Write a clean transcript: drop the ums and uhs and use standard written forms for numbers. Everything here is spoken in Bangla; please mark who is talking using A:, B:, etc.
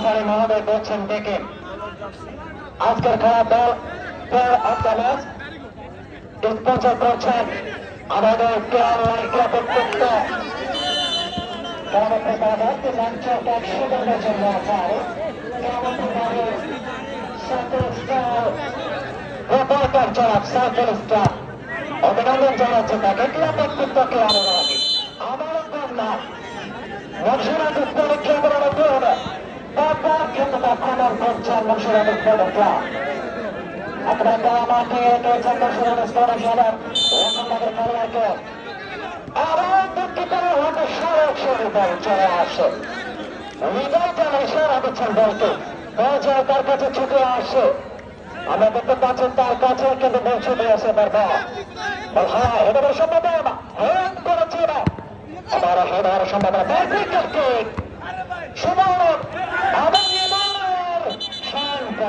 A: রেফারি মহোদয় করছেন ডেকে আজকের খেলা দল player of the match sponsor করছেন আমাদের প্লেয়ার নিরাপত্ত অভিনন্দন জানাচ্ছে তাকে নিরাপত্তকে আমার কন্যা মুর্শিদাবাদ পরীক্ষা করার জন্য তারপর কিন্তু আক্রমণ করছেন মুর্শিদাবাদ পরীক্ষা আপনার মাঠে এঁকেছেন মুর্শিদাবাদ পরীক্ষার রকমের খেলোয়াড়কে আবার দুঃখিত হয়তো সড়ক সরু বল চলে আসে হৃদয় যেন ইশারা দিচ্ছেন বলকে পর্যায়ে তার কাছে ছুটে আসে আমরা দেখতে পাচ্ছেন তার কাছে কিন্তু বল ছুটে আসে বারবার হ্যাঁ হেডারের সম্ভাবনা হেড করেছে না আমার হেডার সম্ভাবনা সুমন আবার শান্ত